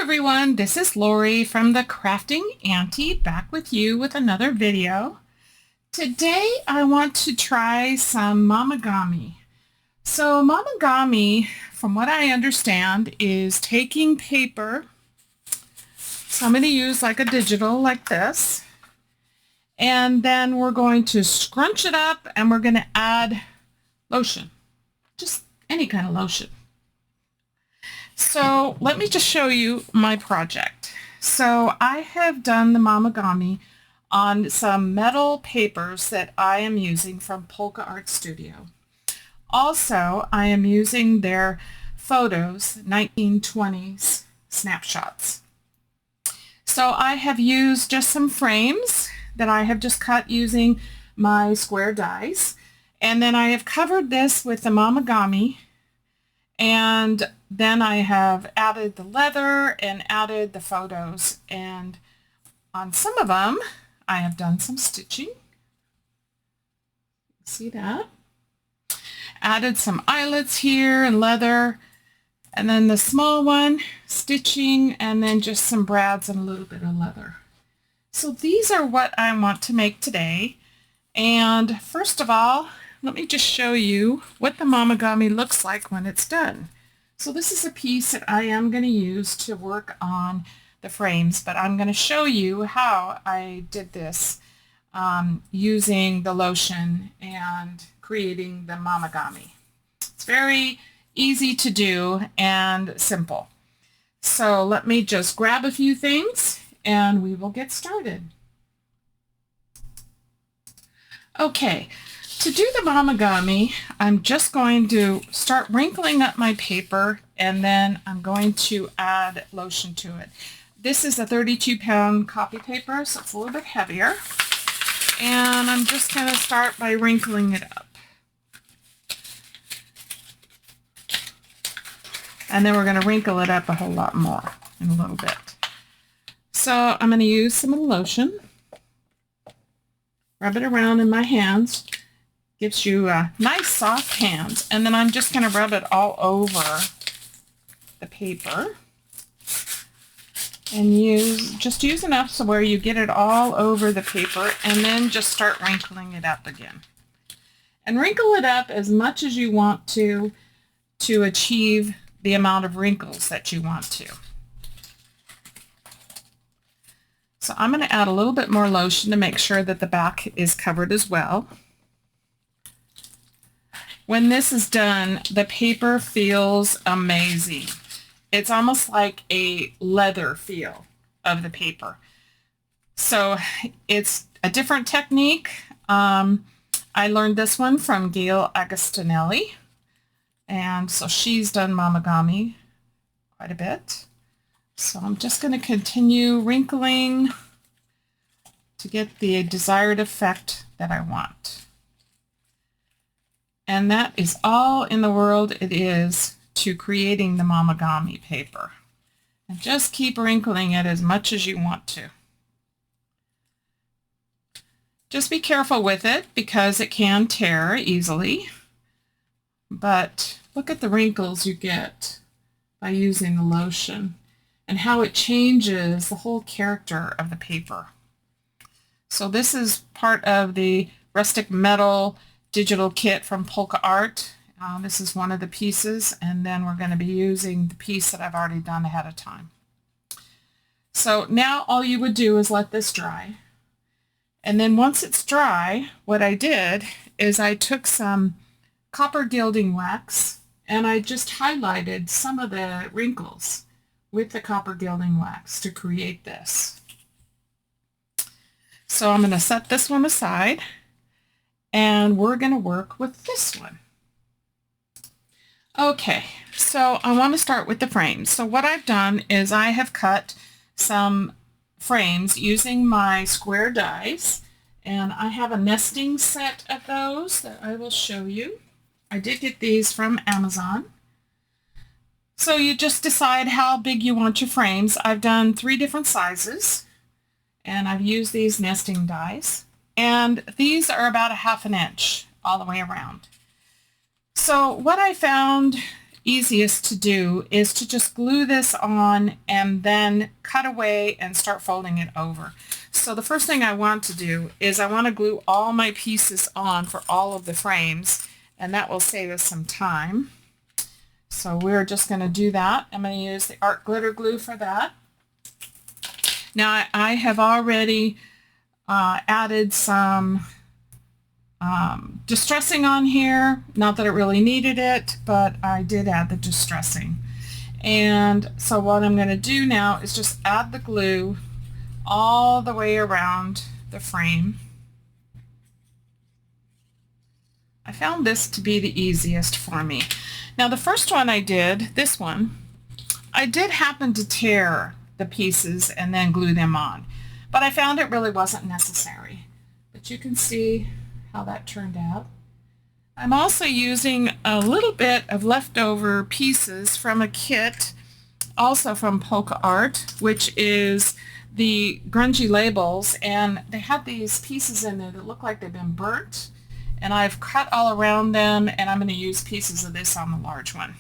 everyone, this is Lori from the Crafting Auntie back with you with another video. Today I want to try some Momigami. So Momigami, from what I understand, is taking paper. So I'm going to use like a digital like this. And then we're going to scrunch it up and we're going to add lotion. Just any kind of lotion. So let me just show you my project. So I have done the Momigami on some metal papers that I am using from Polka Art Studio. Also, I am using their photos, 1920s snapshots. So I have used just some frames that I have just cut using my square dies. And then I have covered this with the Momigami. And then I have added the leather and added the photos. And on some of them, I have done some stitching. See that? Added some eyelets here and leather. And then the small one, stitching, and then just some brads and a little bit of leather. So these are what I want to make today. And first of all, let me just show you what the Momigami looks like when it's done. So this is a piece that I am going to use to work on the frames, but I'm going to show you how I did this using the lotion and creating the Momigami. It's very easy to do and simple. So let me just grab a few things and we will get started. Okay. To do the Momigami, I'm just going to start wrinkling up my paper and then I'm going to add lotion to it. This is a 32-pound copy paper, so it's a little bit heavier. And I'm just going to start by wrinkling it up. And then we're going to wrinkle it up a whole lot more in a little bit. So I'm going to use some of the lotion. Rub it around in my hands. Gives you nice soft hands. And then I'm just going to rub it all over the paper. And just use enough so where you get it all over the paper and then just start wrinkling it up again. And wrinkle it up as much as you want to achieve the amount of wrinkles that you want to. So I'm going to add a little bit more lotion to make sure that the back is covered as well. When this is done, the paper feels amazing. It's almost like a leather feel of the paper. So it's a different technique. I learned this one from Gail Agostinelli. And so she's done Momigami quite a bit. So I'm just going to continue wrinkling to get the desired effect that I want. And that is all in the world it is to creating the Momigami paper. And just keep wrinkling it as much as you want to. Just be careful with it because it can tear easily. But look at the wrinkles you get by using the lotion and how it changes the whole character of the paper. So this is part of the rustic metal digital kit from Polka Art. This is one of the pieces, and then we're going to be using the piece that I've already done ahead of time. So now all you would do is let this dry. And then once it's dry, what I did is I took some copper gilding wax and I just highlighted some of the wrinkles with the copper gilding wax to create this. So I'm going to set this one aside. And we're going to work with this one. Okay, so I want to start with the frames. So what I've done is I have cut some frames using my square dies. And I have a nesting set of those that I will show you. I did get these from Amazon. So you just decide how big you want your frames. I've done 3 different sizes. And I've used these nesting dies. And these are about 1/2 inch all the way around. So what I found easiest to do is to just glue this on and then cut away and start folding it over. So the first thing I want to do is I want to glue all my pieces on for all of the frames, and that will save us some time. So we're just going to do that. I'm going to use the art glitter glue for that. Now I have already added some distressing on here. Not that it really needed it, but I did add the distressing. And so what I'm going to do now is just add the glue all the way around the frame. I found this to be the easiest for me. Now the first one I did, this one, I did happen to tear the pieces and then glue them on, but I found it really wasn't necessary. But you can see how that turned out. I'm also using a little bit of leftover pieces from a kit, also from Polka Art, which is the grungy labels, and they had these pieces in there that look like they've been burnt, and I've cut all around them, and I'm going to use pieces of this on the large one.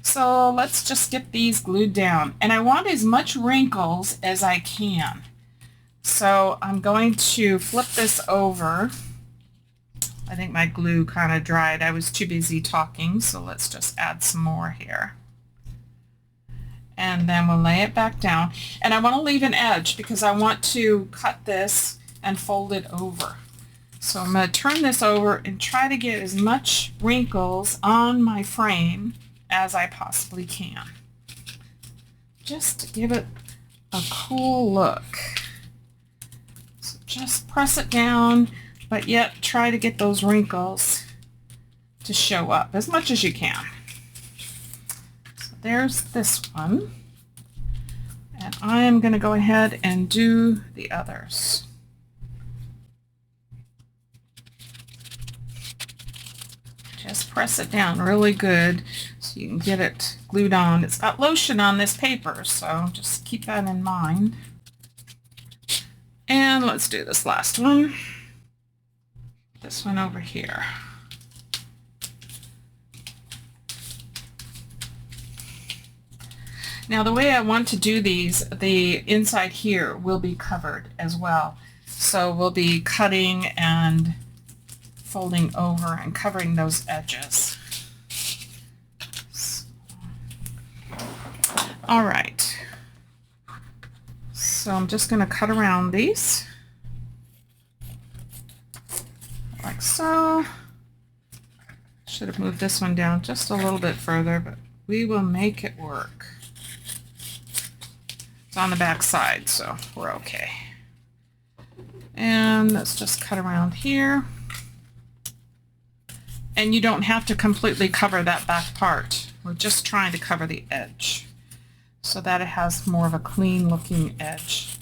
So let's just get these glued down, and I want as much wrinkles as I can. So I'm going to flip this over. I think my glue kind of dried. I was too busy talking, so let's just add some more here. And then we'll lay it back down. And I want to leave an edge because I want to cut this and fold it over. So I'm going to turn this over and try to get as much wrinkles on my frame as I possibly can, just to give it a cool look. So just press it down, but yet try to get those wrinkles to show up as much as you can. So there's this one, and I am going to go ahead and do the others. Just press it down really good so you can get it glued on. It's got lotion on this paper, so just keep that in mind. And let's do this last one. This one over here. Now the way I want to do these, the inside here will be covered as well. So we'll be cutting and folding over and covering those edges. All right, so I'm just going to cut around these like so. Should have moved this one down just a little bit further, but we will make it work. It's on the back side, so we're okay. And let's just cut around here. And you don't have to completely cover that back part. We're just trying to cover the edge so that it has more of a clean looking edge.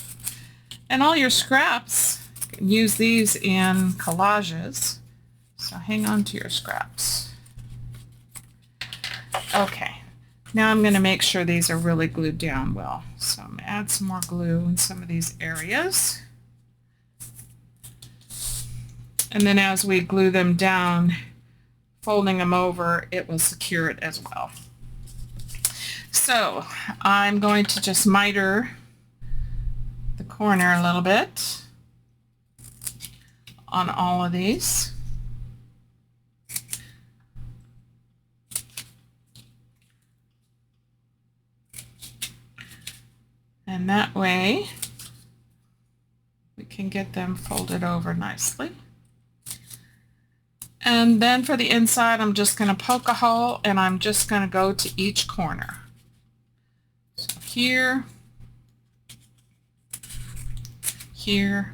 And all your scraps, you can use these in collages. So hang on to your scraps. Okay, now I'm going to make sure these are really glued down well. So I'm going to add some more glue in some of these areas. And then as we glue them down, folding them over, it will secure it as well. So I'm going to just miter the corner a little bit on all of these. And that way we can get them folded over nicely. And then for the inside, I'm just going to poke a hole, and I'm just going to go to each corner. So here, here,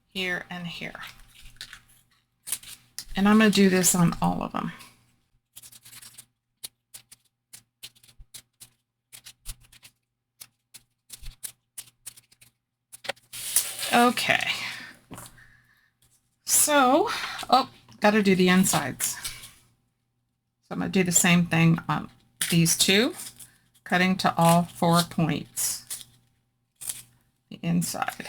here, and here. And I'm going to do this on all of them. Okay. So, got to do the insides. So I'm going to do the same thing on these two, cutting to all 4 points, the inside.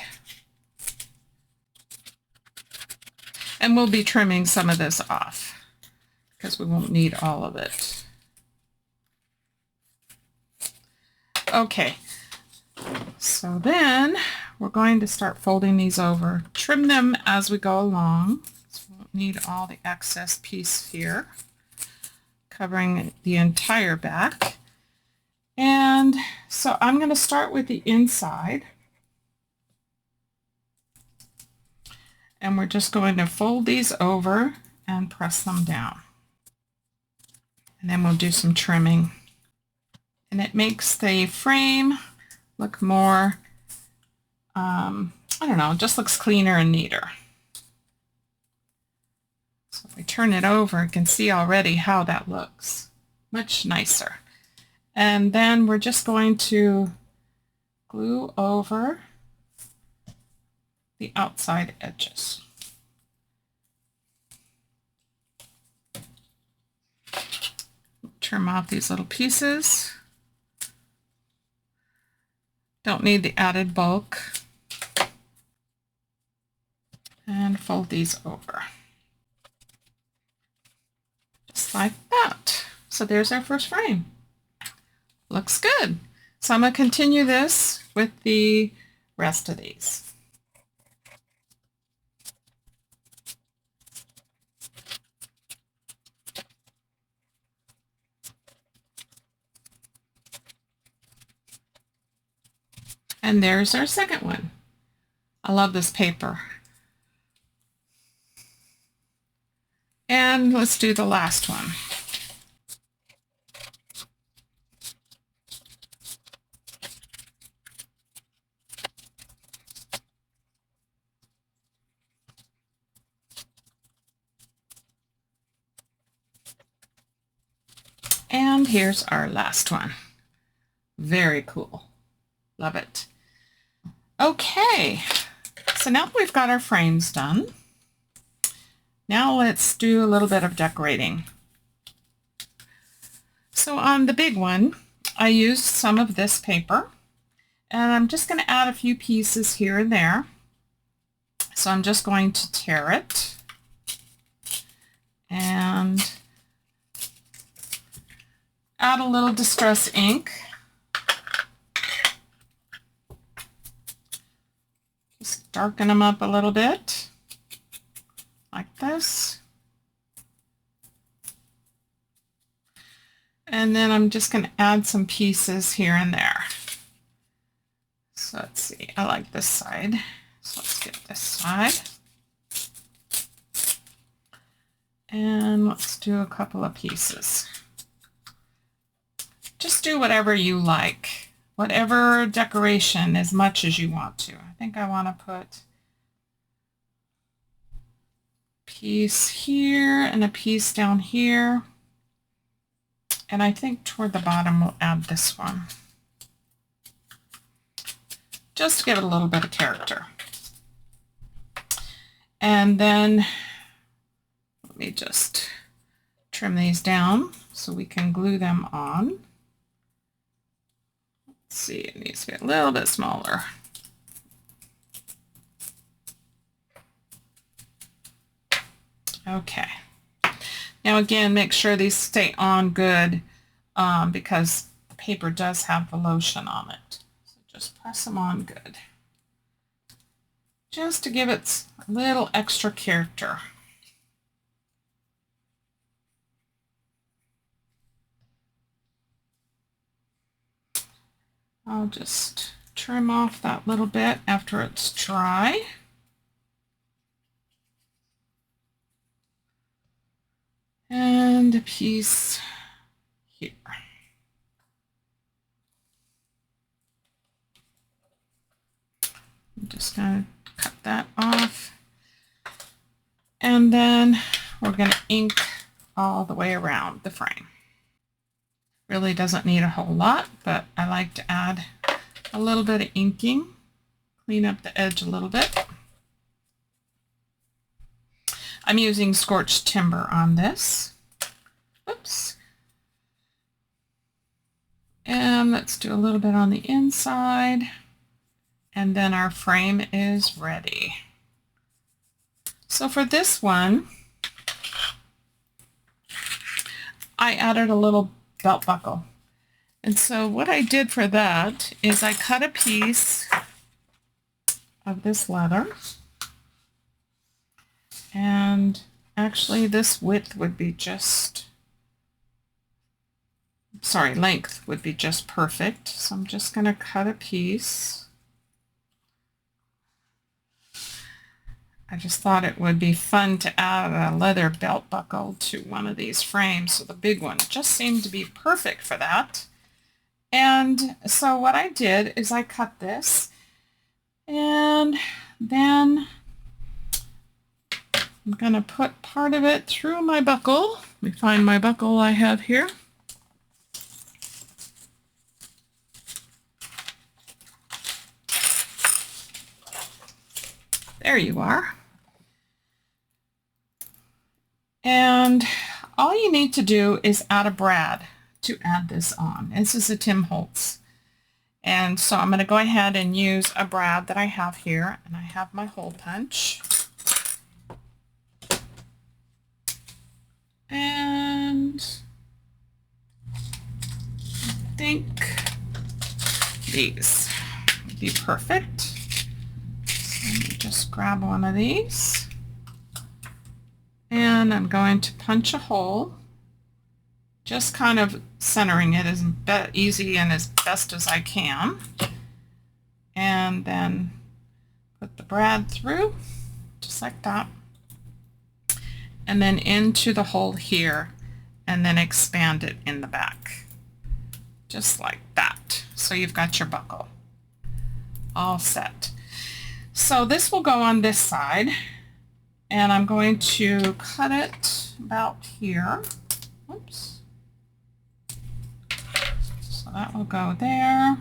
And we'll be trimming some of this off because we won't need all of it. Okay, so then we're going to start folding these over. Trim them as we go along. So we won't need all the excess piece here, covering the entire back. And so I'm going to start with the inside. And we're just going to fold these over and press them down. And then we'll do some trimming. And it makes the frame look more, I don't know, just looks cleaner and neater. So if we turn it over, you can see already how that looks. Much nicer. And then we're just going to glue over the outside edges. Trim off these little pieces. Don't need the added bulk. And fold these over. Just like that. So there's our first frame. Looks good. So I'm going to continue this with the rest of these. And there's our second one. I love this paper. And let's do the last one. And here's our last one. Very cool. Love it. Okay, so now that we've got our frames done, now let's do a little bit of decorating. So on the big one, I used some of this paper, and I'm just going to add a few pieces here and there. So I'm just going to tear it and add a little distress ink. Just darken them up a little bit, like this. And then I'm just going to add some pieces here and there. So let's see, I like this side. So let's get this side. And let's do a couple of pieces. Just do whatever you like. Whatever decoration as much as you want to. I think I want to put a piece here and a piece down here. And I think toward the bottom we'll add this one. Just to give it a little bit of character. And then let me just trim these down so we can glue them on. See, it needs to be a little bit smaller. Okay. Now again, make sure these stay on good because the paper does have the lotion on it. So just press them on good. Just to give it a little extra character. I'll just trim off that little bit after it's dry. And a piece here. I'm just going to cut that off. And then we're going to ink all the way around the frame. Really doesn't need a whole lot, but I like to add a little bit of inking, clean up the edge a little bit. I'm using scorched timber on this. Oops. And let's do a little bit on the inside, and then our frame is ready. So for this one, I added a little belt buckle. And so what I did for that is I cut a piece of this leather, and actually this width would be just, sorry, length would be just perfect. So I'm just going to cut a piece. I just thought it would be fun to add a leather belt buckle to one of these frames. So the big one just seemed to be perfect for that. And so what I did is I cut this, and then I'm going to put part of it through my buckle. Let me find my buckle I have here. There you are. And all you need to do is add a brad to add this on. This is a Tim Holtz. And so I'm going to go ahead and use a brad that I have here, and I have my hole punch. And I think these would be perfect. So let me just grab one of these. And I'm going to punch a hole, just kind of centering it as easy and as best as I can. And then put the brad through, just like that. And then into the hole here, and then expand it in the back, just like that. So you've got your buckle all set. So this will go on this side, and I'm going to cut it about here. Oops. So that will go there,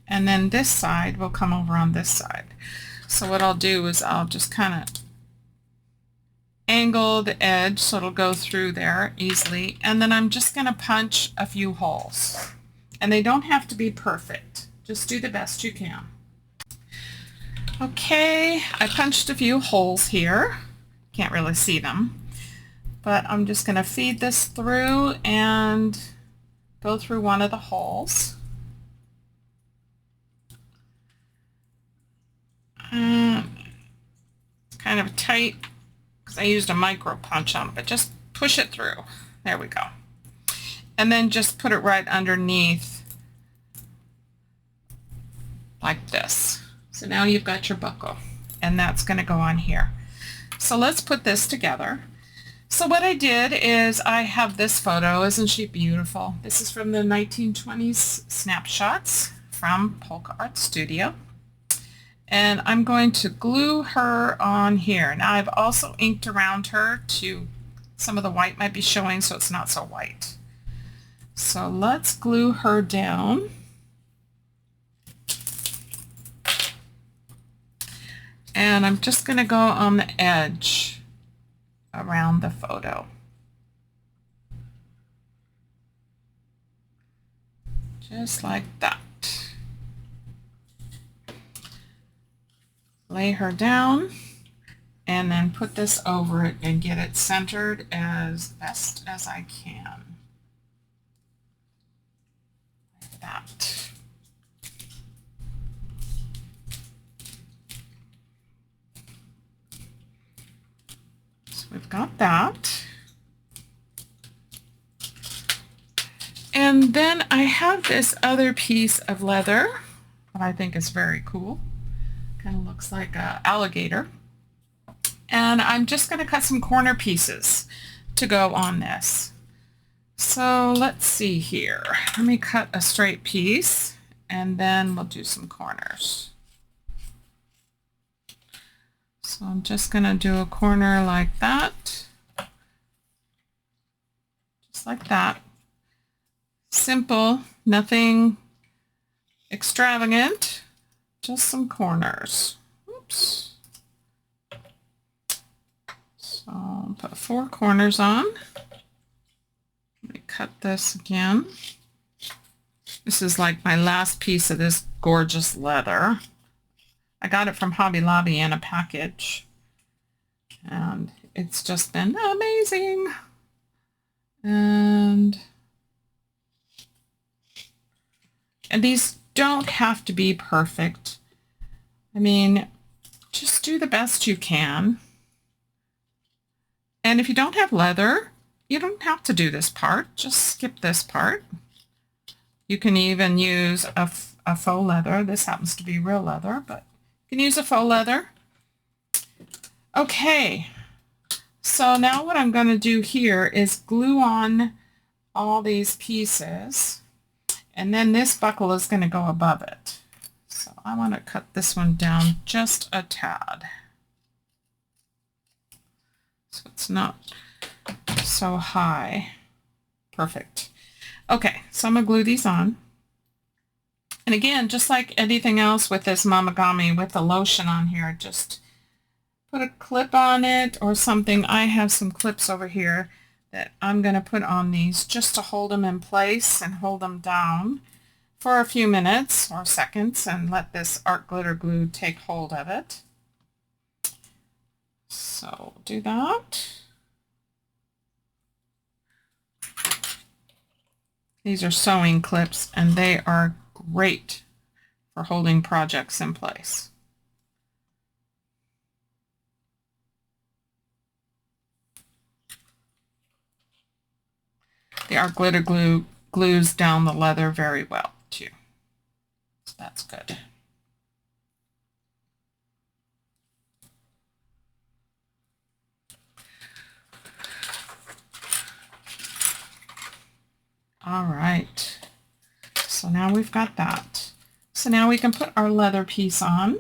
and then this side will come over on this side. So what I'll do is I'll just kind of angle the edge so it'll go through there easily, and then I'm just going to punch a few holes, and they don't have to be perfect. Just do the best you can. Okay, I punched a few holes here. Can't really see them, but I'm just going to feed this through and go through one of the holes. It's kind of tight because I used a micro punch on it, but just push it through. There we go. And then just put it right underneath like this. So now you've got your buckle, and that's going to go on here. So let's put this together. So what I did is I have this photo. Isn't she beautiful? This is from the 1920s snapshots from Polka Art Studio. And I'm going to glue her on here. Now I've also inked around her to, some of the white might be showing, so it's not so white. So let's glue her down. And I'm just going to go on the edge around the photo. Just like that. Lay her down, and then put this over it and get it centered as best as I can. Like that. We've got that. And then I have this other piece of leather that I think is very cool. Kind of looks like an alligator. And I'm just going to cut some corner pieces to go on this. So let's see here. Let me cut a straight piece, and then we'll do some corners. So I'm just going to do a corner like that, just like that. Simple, nothing extravagant, just some corners. Oops. So I'll put 4 corners on. Let me cut this again. This is like my last piece of this gorgeous leather. I got it from Hobby Lobby in a package, and it's just been amazing. And these don't have to be perfect. I mean, just do the best you can. And if you don't have leather, you don't have to do this part. Just skip this part. You can even use a faux leather. This happens to be real leather, but you can use a faux leather. Okay, so now what I'm going to do here is glue on all these pieces, and then this buckle is going to go above it. So I want to cut this one down just a tad, so it's not so high. Perfect. Okay, so I'm going to glue these on. And again, just like anything else with this Momigami with the lotion on here, just put a clip on it or something. I have some clips over here that I'm going to put on these just to hold them in place and hold them down for a few minutes or seconds and let this art glitter glue take hold of it. So do that. These are sewing clips and they are great for holding projects in place. The art glitter glue glues down the leather very well too. So that's good. All right. So now we've got that. So now we can put our leather piece on,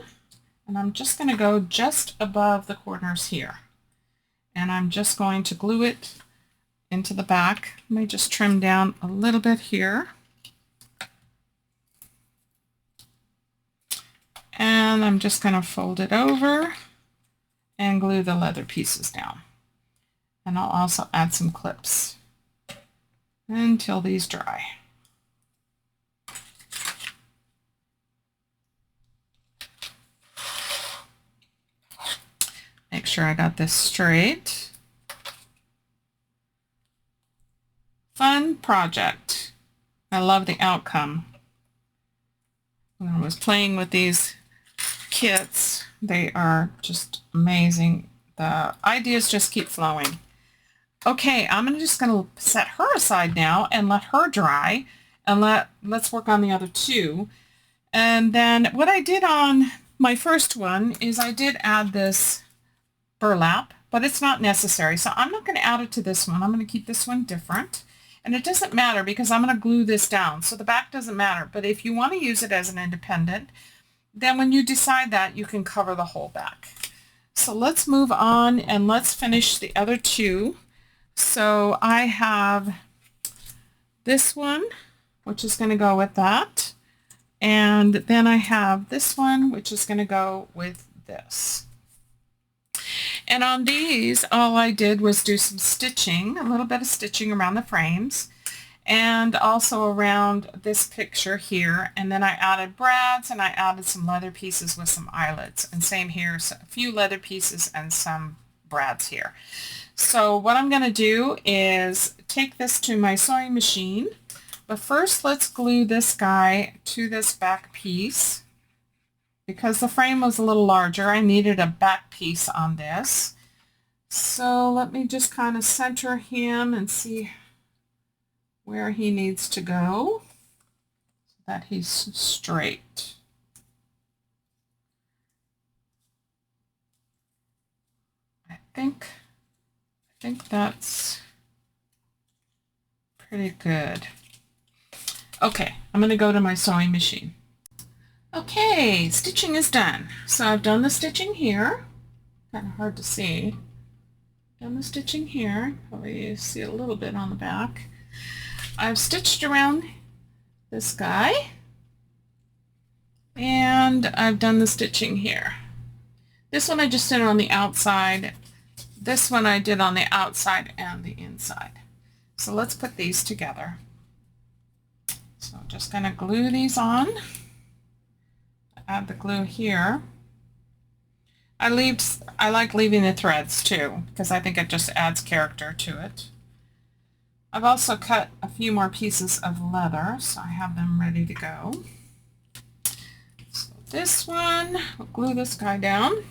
and I'm just going to go just above the corners here. And I'm just going to glue it into the back. Let me just trim down a little bit here. And I'm just going to fold it over and glue the leather pieces down. And I'll also add some clips until these dry. Make sure I got this straight. Fun project. I love the outcome. When I was playing with these kits, they are just amazing. The ideas just keep flowing. Okay, I'm just going to set her aside now and let her dry, and let's work on the other two. And then what I did on my first one is I did add this burlap, but it's not necessary. So I'm not going to add it to this one. I'm going to keep this one different. And it doesn't matter because I'm going to glue this down. So the back doesn't matter. But if you want to use it as an independent, then when you decide that, you can cover the whole back. So let's move on and let's finish the other two. So I have this one, which is going to go with that. And then I have this one, which is going to go with this. And on these, all I did was do some stitching, a little bit of stitching around the frames, and also around this picture here. And then I added brads, and I added some leather pieces with some eyelets. And same here, so a few leather pieces and some brads here. So what I'm going to do is take this to my sewing machine. But first, let's glue this guy to this back piece. Because the frame was a little larger, I needed a back piece on this. So let me just kind of center him and see where he needs to go so that he's straight. I think that's pretty good. Okay, I'm going to go to my sewing machine. Okay, stitching is done. So I've done the stitching here. Kind of hard to see. Done the stitching here. Probably you see a little bit on the back. I've stitched around this guy. And I've done the stitching here. This one I just did on the outside. This one I did on the outside and the inside. So let's put these together. So I'm just going to glue these on. Add the glue here. I like leaving the threads too because I think it just adds character to it. I've also cut a few more pieces of leather, so I have them ready to go. So this one, we'll glue this guy down.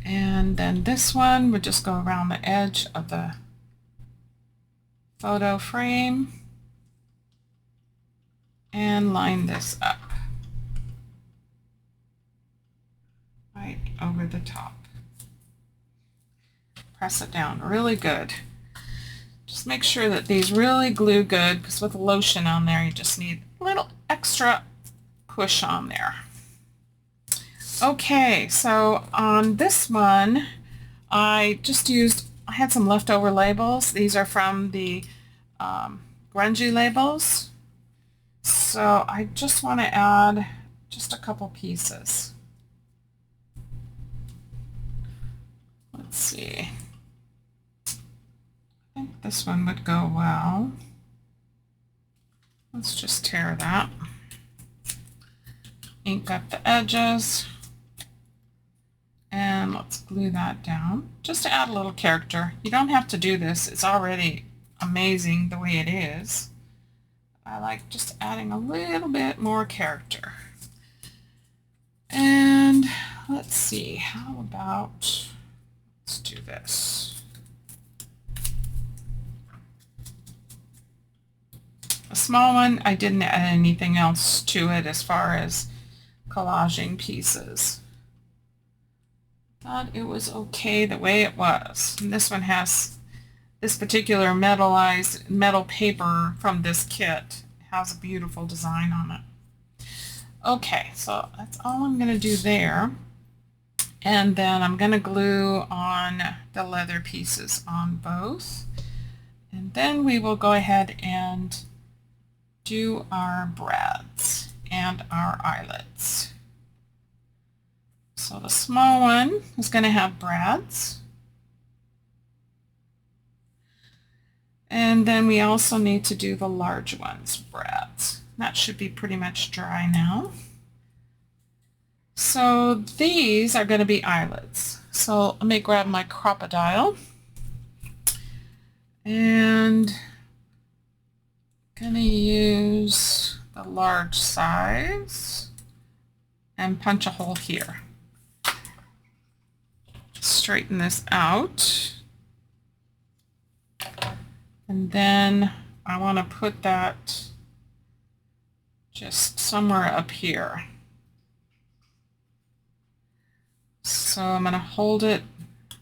And then this one would just go around the edge of the photo frame and line this up right over the top. Press it down really good. Just make sure that these really glue good, because with lotion on there you just need a little extra push on there. Okay, so on this one I had some leftover labels. These are from the grungy labels. So I just want to add just a couple pieces. Let's see. I think this one would go well. Let's just tear that. Ink up the edges. And let's glue that down just to add a little character. You don't have to do this. It's already amazing the way it is. I like just adding a little bit more character. And let's see, how about, let's do this. A small one, I didn't add anything else to it as far as collaging pieces. Thought it was okay the way it was. And this one has this particular metal paper from this kit. It has a beautiful design on it. Okay, so that's all I'm going to do there. And then I'm going to glue on the leather pieces on both. And then we will go ahead and do our brads and our eyelets. So the small one is going to have brads. And then we also need to do the large ones, brads. That should be pretty much dry now. So these are going to be eyelets. So let me grab my crocodile and I'm going to use the large size and punch a hole here. Straighten this out. And then I want to put that just somewhere up here. So I'm going to hold it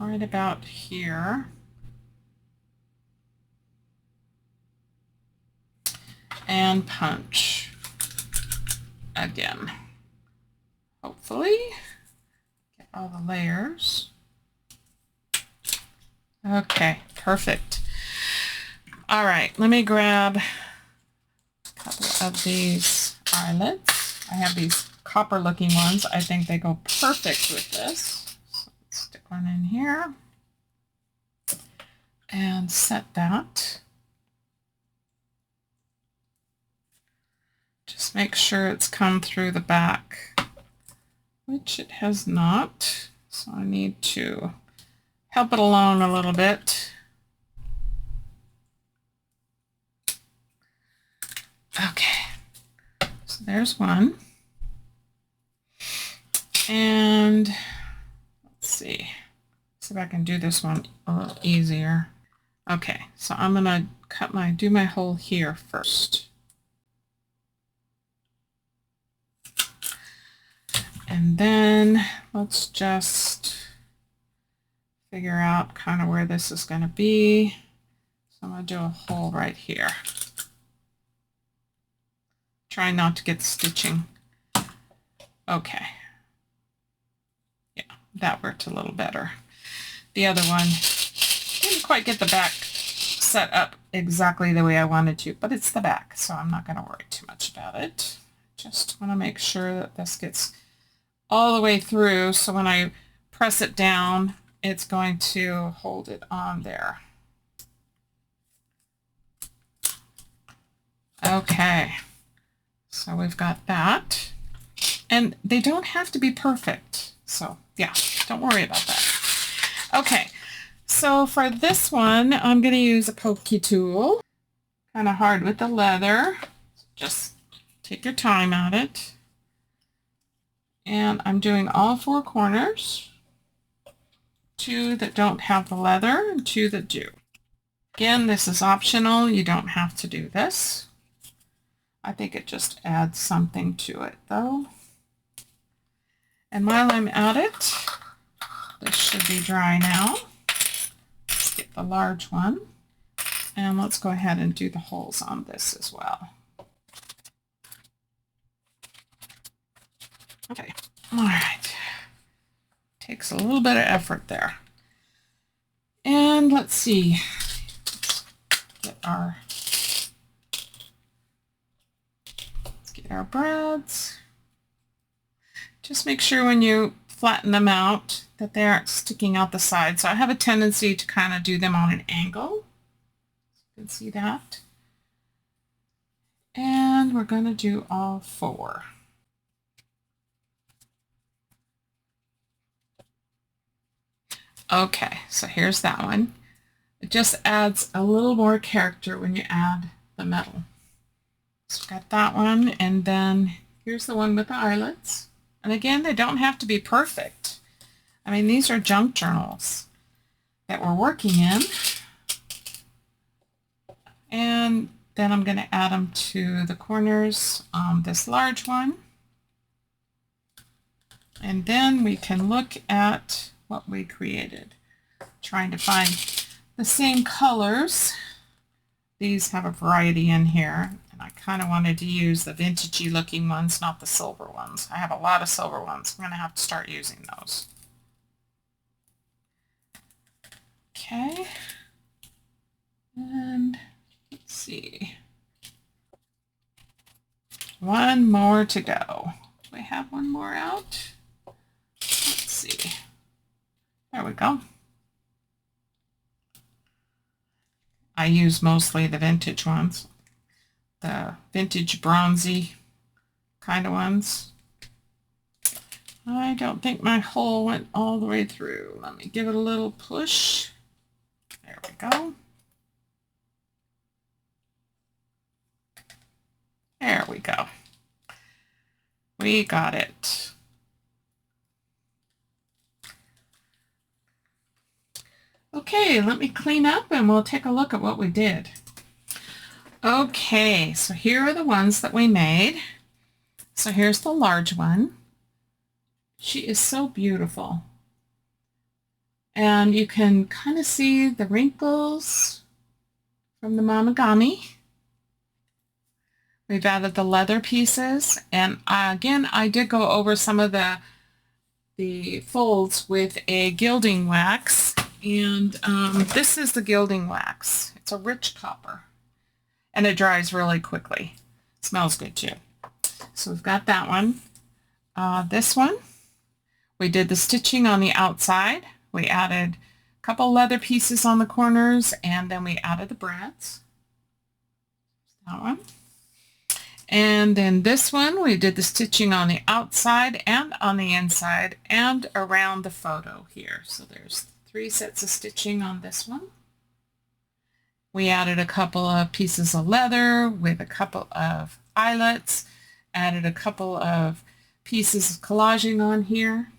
right about here. And punch again. Hopefully get all the layers. Okay, perfect. All right, let me grab a couple of these eyelets. I have these copper looking ones. I think they go perfect with this. So let's stick one in here and set that. Just make sure it's come through the back, which it has not. So I need to help it along a little bit. Okay, so there's one. And let's see if I can do this one a little easier. Okay, so I'm gonna do my hole here first. And then let's just figure out kind of where this is going to be. So I'm going to do a hole right here. Try not to get stitching. Okay. Yeah, that worked a little better. The other one didn't quite get the back set up exactly the way I wanted to, but it's the back, so I'm not going to worry too much about it. Just want to make sure that this gets all the way through, so when I press it down, it's going to hold it on there. Okay, so we've got that. And they don't have to be perfect. So yeah, don't worry about that. Okay, So for this one, I'm going to use a pokey tool. Kind of hard with the leather. Just take your time at it. And I'm doing all 4 corners. 2 that don't have the leather and 2 that do. Again, this is optional. You don't have to do this. I think it just adds something to it though. And while I'm at it, this should be dry now. Let's get the large one. And let's go ahead and do the holes on this as well. Okay, all right. Takes a little bit of effort there. And let's see. Let's get our brads. Just make sure when you flatten them out that they aren't sticking out the side. So I have a tendency to kind of do them on an angle. You can see that. And we're going to do all 4. Okay, so here's that one. It just adds a little more character when you add the metal. So got that one, and then here's the one with the eyelets. And again, they don't have to be perfect. I mean, these are junk journals that we're working in. And then I'm going to add them to the corners on this large one. And then we can look at what we created. Trying to find the same colors. These have a variety in here. And I kind of wanted to use the vintagey looking ones, not the silver ones. I have a lot of silver ones. I'm going to have to start using those. Okay. And let's see. One more to go. Do we have one more out? Let's see. There we go. I use mostly the vintage ones. The vintage bronzy kind of ones. I don't think my hole went all the way through. Let me give it a little push. There we go. There we go. We got it. Okay, let me clean up and we'll take a look at what we did. Okay, so here are the ones that we made. So here's the large one. She is so beautiful. And you can kind of see the wrinkles from the Momigami. We've added the leather pieces, and again, I did go over some of the folds with a gilding wax, and this is the gilding wax. It's a rich copper, and it dries really quickly. It smells good too. So we've got that one. This one, we did the stitching on the outside. We added a couple leather pieces on the corners, and then we added the brads. That one. And then this one, we did the stitching on the outside and on the inside and around the photo here. So there's 3 sets of stitching on this one. We added a couple of pieces of leather with a couple of eyelets, added a couple of pieces of collaging on here.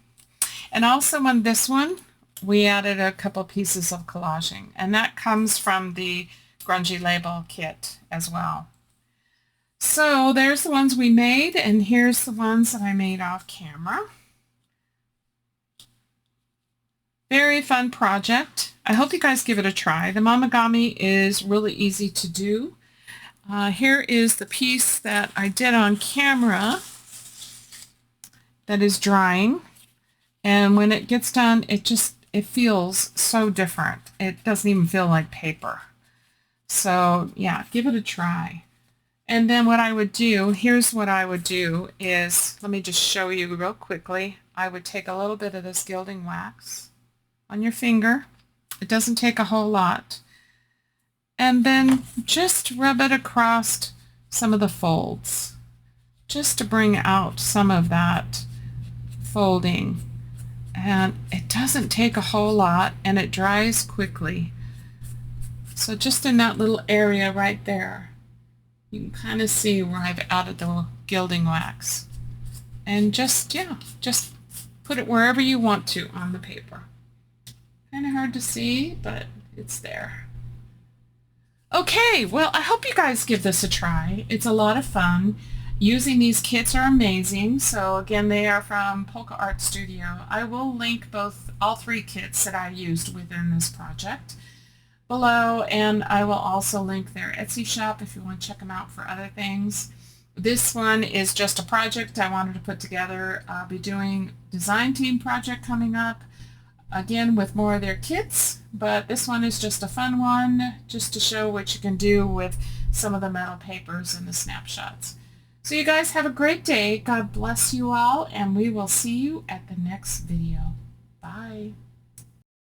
And also on this one, we added a couple pieces of collaging, and that comes from the Grungy Label kit as well. So there's the ones we made, and here's the ones that I made off camera. Very fun project. I hope you guys give it a try. The Momigami is really easy to do. Here is the piece that I did on camera that is drying, and when it gets done, it feels so different. It doesn't even feel like paper. So yeah, give it a try. And then what I would do, here's what I would do is, let me just show you real quickly. I would take a little bit of this gilding wax on your finger. It doesn't take a whole lot. And then just rub it across some of the folds, just to bring out some of that folding. And it doesn't take a whole lot, and it dries quickly. So just in that little area right there, you can kind of see where I've added the gilding wax. And just, yeah, just put it wherever you want to on the paper. Kind of hard to see, but it's there. Okay, well, I hope you guys give this a try. It's a lot of fun. Using these kits are amazing. So again, they are from Polka Art Studio. I will link all three kits that I used within this project below, and I will also link their Etsy shop if you want to check them out for other things. This one is just a project I wanted to put together. I'll be doing design team project coming up, again with more of their kits, but this one is just a fun one just to show what you can do with some of the metal papers and the snapshots. So you guys have a great day. God bless you all, and we will see you at the next video. Bye.